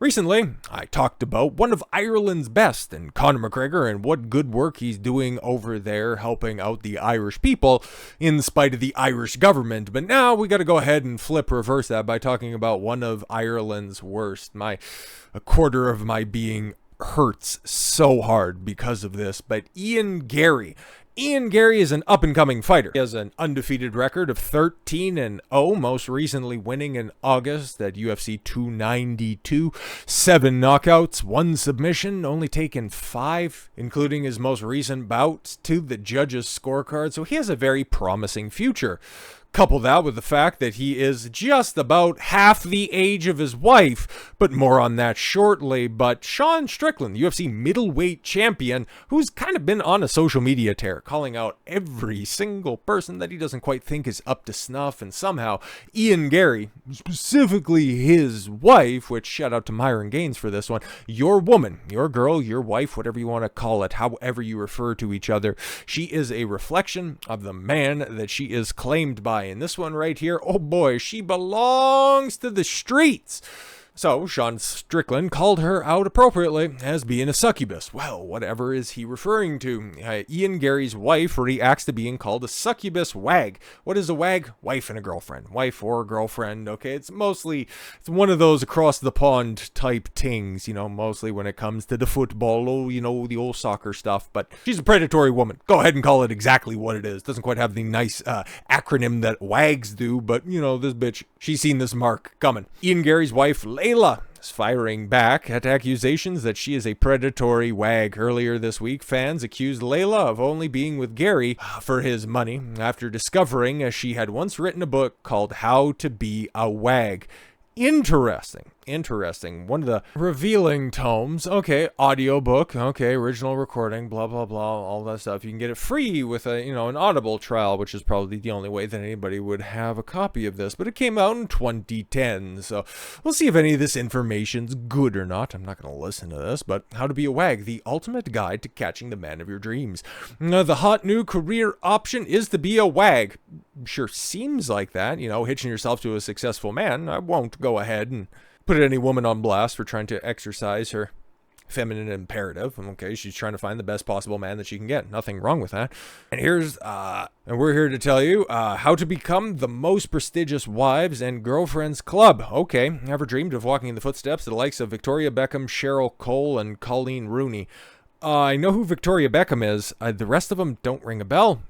Recently, I talked about one of Ireland's best, and Conor McGregor, and what good work he's doing over there helping out the Irish people in spite of the Irish government. But now we got to go ahead and reverse that by talking about one of Ireland's worst. A quarter of my being hurts so hard because of this, but Ian Garry. Ian Garry is an up-and-coming fighter. He has an undefeated record of 13-0, most recently winning in August at UFC 292. 7 knockouts, 1 submission, only taken 5, including his most recent bout to the judges' scorecard, so he has a very promising future. Couple that with the fact that he is just about half the age of his wife, but more on that shortly. But Sean Strickland, the UFC middleweight champion, who's kind of been on a social media tear, calling out every single person that he doesn't quite think is up to snuff, and somehow Ian Garry, specifically his wife, which shout out to Myron Gaines for this one, your woman, your girl, your wife, whatever you want to call it, however you refer to each other, she is a reflection of the man that she is claimed by. In this one right here, oh boy, she belongs to the streets. So, Sean Strickland called her out appropriately as being a succubus. Well, whatever is he referring to? Ian Garry's wife reacts to being called a succubus wag. What is a wag? Wife and a girlfriend. Wife or girlfriend, okay? It's one of those across the pond type things, mostly when it comes to the football, the old soccer stuff. But she's a predatory woman. Go ahead and call it exactly what it is. Doesn't quite have the nice acronym that wags do, but, this bitch, she's seen this mark coming. Ian Garry's wife, Layla, is firing back at accusations that she is a predatory wag. Earlier this week, fans accused Layla of only being with Garry for his money after discovering she had once written a book called How to Be a Wag. Interesting. One of the revealing tomes. Okay, audiobook. Okay, original recording, blah, blah, blah, all that stuff. You can get it free with an Audible trial, which is probably the only way that anybody would have a copy of this. But it came out in 2010, so we'll see if any of this information's good or not. I'm not going to listen to this, but How to Be a Wag, the ultimate guide to catching the man of your dreams. The hot new career option is to be a wag. Sure seems like that, hitching yourself to a successful man. I won't go ahead and put any woman on blast for trying to exercise her feminine imperative. Okay, she's trying to find the best possible man that she can get. Nothing wrong with that. And we're here to tell you how to become the most prestigious wives and girlfriends club. Okay, ever dreamed of walking in the footsteps of the likes of Victoria Beckham, Cheryl Cole, and Colleen Rooney? I know who Victoria Beckham is. The rest of them don't ring a bell.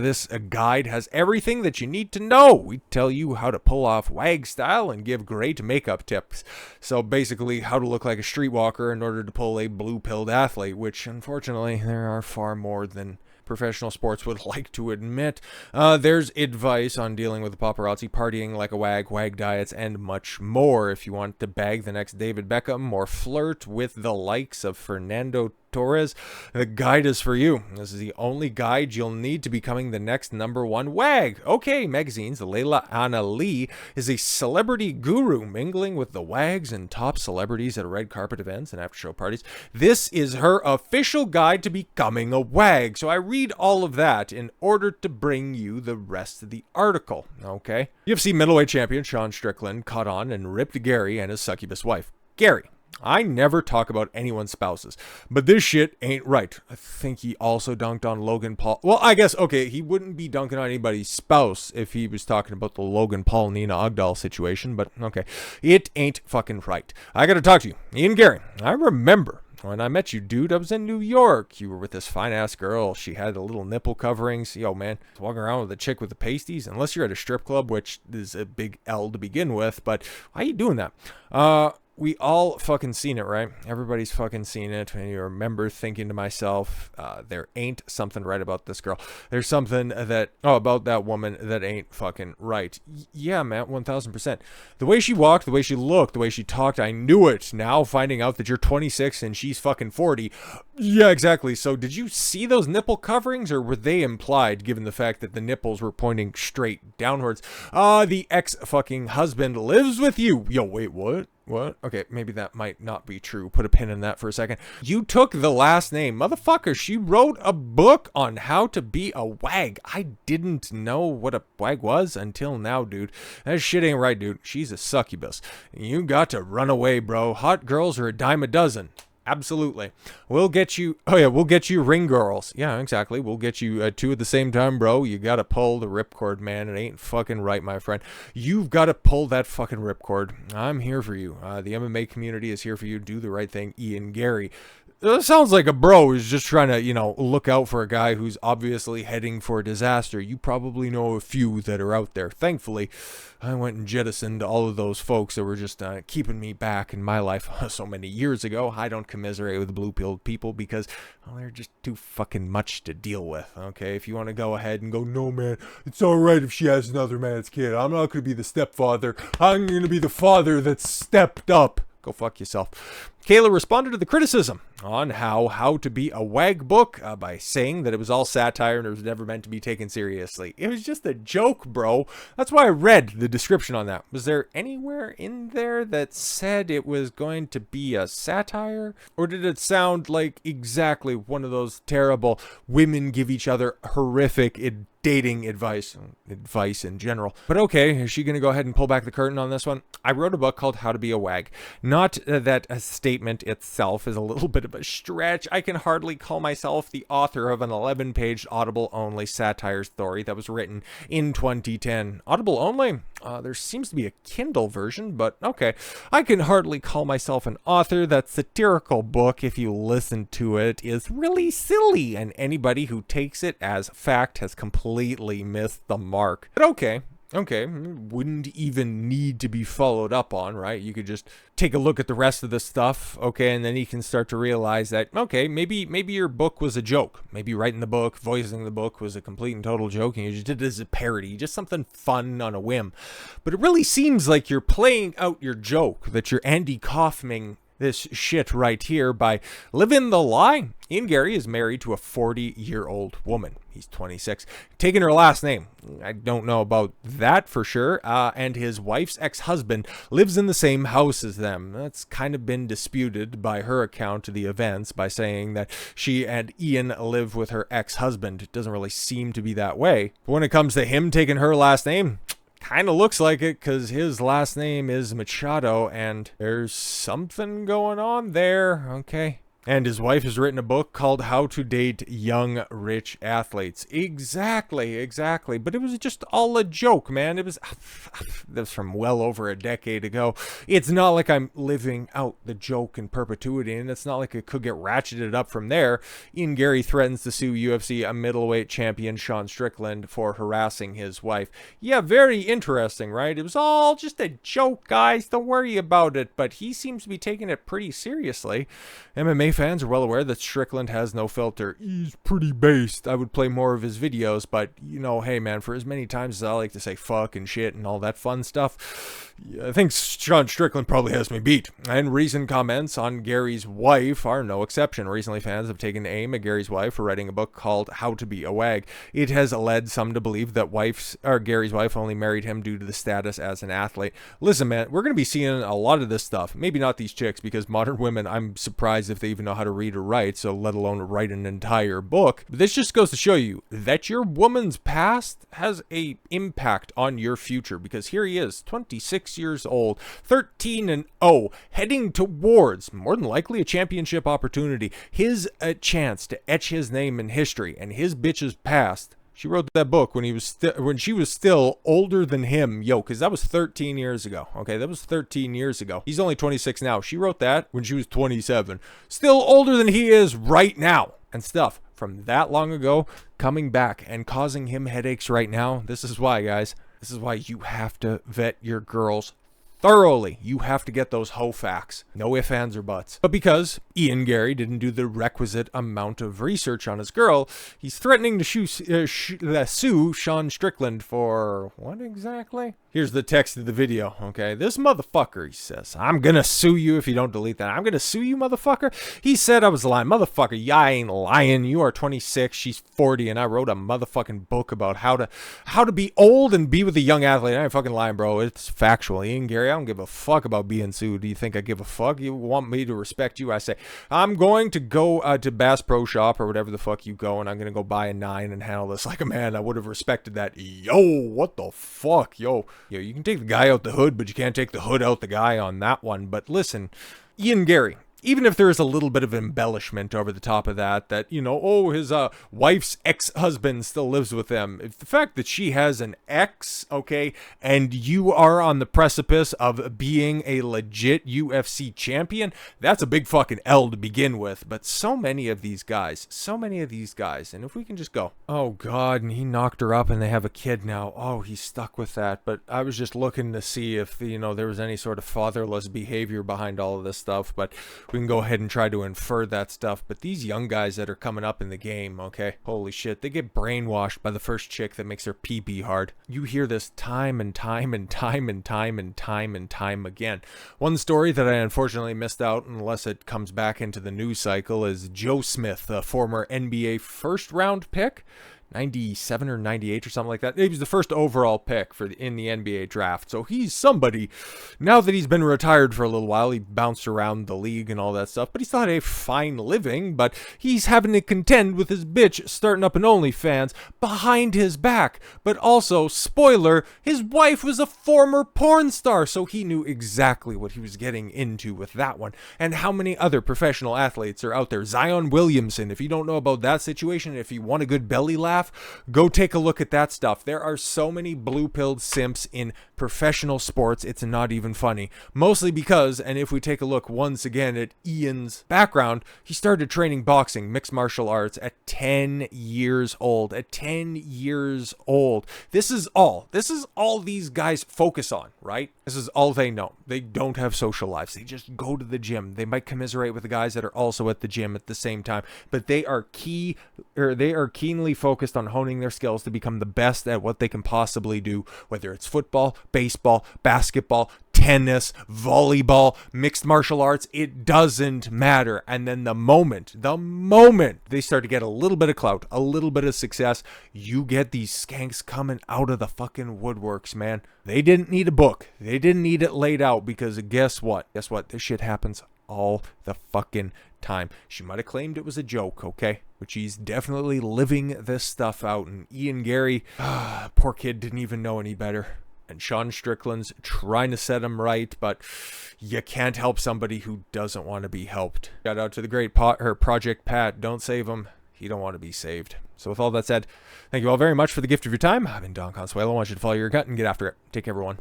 This guide has everything that you need to know. We tell you how to pull off wag style and give great makeup tips. So basically, how to look like a streetwalker in order to pull a blue-pilled athlete, which unfortunately there are far more than professional sports would like to admit. There's advice on dealing with the paparazzi, partying like a wag diets, and much more. If you want to bag the next David Beckham or flirt with the likes of Fernando Torres, the guide is for you. This is the only guide you'll need to becoming the next #1 wag. Okay, magazines. Layla Anna Lee is a celebrity guru, mingling with the wags and top celebrities at red carpet events and after show parties. This is her official guide to becoming a wag. So I read all of that in order to bring you the rest of the article. Okay. UFC middleweight champion Sean Strickland caught on and ripped Garry and his succubus wife. Garry, I never talk about anyone's spouses, but this shit ain't right. I think he also dunked on Logan Paul. Well, I guess, okay, he wouldn't be dunking on anybody's spouse if he was talking about the Logan Paul, Nina Ogdal situation, but okay. It ain't fucking right. I gotta talk to you. Ian Garry, I remember when I met you, dude, I was in New York. You were with this fine-ass girl. She had the little nipple coverings. Yo, man, walking around with a chick with the pasties, unless you're at a strip club, which is a big L to begin with, but why are you doing that? We all fucking seen it, right? Everybody's fucking seen it. And you remember thinking to myself, there ain't something right about this girl. There's something about that woman that ain't fucking right. Yeah, man, 1000%. The way she walked, the way she looked, the way she talked, I knew it. Now finding out that you're 26 and she's fucking 40. Yeah, exactly. So did you see those nipple coverings, or were they implied given the fact that the nipples were pointing straight downwards? The ex-fucking husband lives with you. Yo, wait, what? What? Okay, maybe that might not be true. Put a pin in that for a second. You took the last name. Motherfucker, she wrote a book on how to be a wag. I didn't know what a wag was until now, dude. That shit ain't right, dude. She's a succubus. You got to run away, bro. Hot girls are a dime a dozen. Absolutely. We'll get you, oh yeah, we'll get you ring girls. Yeah, exactly. We'll get you two at the same time, bro. You gotta pull the ripcord, man. It ain't fucking right, my friend. You've gotta pull that fucking ripcord. I'm here for you. The MMA community is here for you. Do the right thing, Ian Garry. It sounds like a bro who's just trying to, look out for a guy who's obviously heading for disaster. You probably know a few that are out there. Thankfully, I went and jettisoned all of those folks that were just keeping me back in my life so many years ago. I don't commiserate with blue-pilled people because they're just too fucking much to deal with, okay? If you want to go ahead and go, no, man, it's all right if she has another man's kid. I'm not going to be the stepfather. I'm going to be the father that stepped up. Go fuck yourself. Kayla responded to the criticism on How to Be a Wag book by saying that it was all satire and it was never meant to be taken seriously. It was just a joke, bro. That's why I read the description on that. Was there anywhere in there that said it was going to be a satire? Or did it sound like exactly one of those terrible women give each other horrific dating advice in general? But okay, is she going to go ahead and pull back the curtain on this one? I wrote a book called How to Be a Wag. Not that a statement itself is a little bit of a stretch. I can hardly call myself the author of an 11-page Audible-only satire story that was written in 2010. Audible only? There seems to be a Kindle version, but okay. I can hardly call myself an author. That satirical book, if you listen to it, is really silly, and anybody who takes it as fact has completely missed the mark. But okay, wouldn't even need to be followed up on, right? You could just take a look at the rest of the stuff, okay, and then you can start to realize that, okay, maybe your book was a joke. Maybe writing the book, voicing the book was a complete and total joke, and you just did it as a parody, just something fun on a whim. But it really seems like you're playing out your joke, that you're Andy Kaufman this shit right here by living the lie. Ian Garry is married to a 40-year-old woman. He's 26. Taking her last name. I don't know about that for sure. And his wife's ex-husband lives in the same house as them. That's kind of been disputed by her account of the events by saying that she and Ian live with her ex-husband. It doesn't really seem to be that way. But when it comes to him taking her last name, kind of looks like it, because his last name is Machado, and there's something going on there, okay? And his wife has written a book called How to Date Young Rich Athletes. Exactly. But it was just all a joke, man. It was from well over a decade ago. It's not like I'm living out the joke in perpetuity, and it's not like it could get ratcheted up from there. Ian Garry threatens to sue UFC middleweight champion Sean Strickland for harassing his wife. Yeah, very interesting, right? It was all just a joke, guys. Don't worry about it. But he seems to be taking it pretty seriously. MMA fans are well aware that Strickland has no filter. He's pretty based. I would play more of his videos, but hey man, for as many times as I like to say fuck and shit and all that fun stuff, I think Sean Strickland probably has me beat. And recent comments on Gary's wife are no exception. Recently, fans have taken aim at Gary's wife for writing a book called How to Be a Wag. It has led some to believe that Gary's wife only married him due to the status as an athlete. Listen, man, we're going to be seeing a lot of this stuff. Maybe not these chicks, because modern women, I'm surprised if they even know how to read or write, so let alone write an entire book. But this just goes to show you that your woman's past has a impact on your future, because here he is, 26 years old, 13-0, heading towards more than likely a championship opportunity, his chance to etch his name in history, and his bitch's past. She wrote that book when she was still older than him. Because that was 13 years ago. Okay, that was 13 years ago. He's only 26 now. She wrote that when she was 27. Still older than he is right now. And stuff from that long ago coming back and causing him headaches right now. This is why, guys. This is why you have to vet your girls thoroughly. You have to get those hoe facts. No ifs, ands, or buts. But because Ian Garry didn't do the requisite amount of research on his girl, he's threatening to sue Sean Strickland for what exactly? Here's the text of the video, okay? This motherfucker, he says, I'm gonna sue you if you don't delete that. I'm gonna sue you, motherfucker. He said I was lying. Motherfucker, yeah, I ain't lying. You are 26, she's 40, and I wrote a motherfucking book about how to be old and be with a young athlete. I ain't fucking lying, bro. It's factual. Ian Gary, I don't give a fuck about being sued. Do you think I give a fuck? You want me to respect you? I say, I'm going to go to Bass Pro Shop or whatever the fuck you go, and I'm gonna go buy a 9 and handle this like a man. I would have respected that. Yo, what the fuck? Yo, you can take the guy out the hood, but you can't take the hood out the guy on that one. But listen, Ian Gary, even if there is a little bit of embellishment over the top of that, you know, oh, his wife's ex-husband still lives with them. If the fact that she has an ex, okay, and you are on the precipice of being a legit UFC champion, that's a big fucking L to begin with. But so many of these guys, and if we can just go, oh God, and he knocked her up and they have a kid now. Oh, he's stuck with that. But I was just looking to see if, you know, there was any sort of fatherless behavior behind all of this stuff, but we can go ahead and try to infer that stuff. But these young guys that are coming up in the game, okay, holy shit, they get brainwashed by the first chick that makes their pee hard. You hear this time and time again. One story that I unfortunately missed out, unless it comes back into the news cycle, is Joe Smith, a former NBA first round pick, 97 or 98 or something like that. He was the first overall pick in the NBA draft. So he's somebody, now that he's been retired for a little while, he bounced around the league and all that stuff, but he still had a fine living, but he's having to contend with his bitch starting up an OnlyFans behind his back. But also, spoiler, his wife was a former porn star, so he knew exactly what he was getting into with that one. And how many other professional athletes are out there? Zion Williamson, if you don't know about that situation, if you want a good belly laugh, go take a look at that stuff. There are so many blue-pilled simps in professional sports, it's not even funny. Mostly because, and if we take a look once again at Ian's background, he started training boxing, mixed martial arts, at 10 years old. At 10 years old. This is all these guys focus on, right? This is all they know. They don't have social lives. They just go to the gym. They might commiserate with the guys that are also at the gym at the same time, but they are keenly focused on honing their skills to become the best at what they can possibly do, whether it's football, baseball, basketball, tennis, volleyball, mixed martial arts, it doesn't matter. And then the moment they start to get a little bit of clout, a little bit of success, you get these skanks coming out of the fucking woodworks, man. They didn't need a book. They didn't need it laid out, because guess what? This shit happens all the fucking time. She might have claimed it was a joke, okay? But she's definitely living this stuff out. And Ian Gary, poor kid, didn't even know any better. And Sean Strickland's trying to set him right, but you can't help somebody who doesn't want to be helped. Shout out to the great Project Pat. Don't save him. He don't want to be saved. So with all that said, thank you all very much for the gift of your time. I've been Don Consuelo. I want you to follow your gut and get after it. Take care, everyone.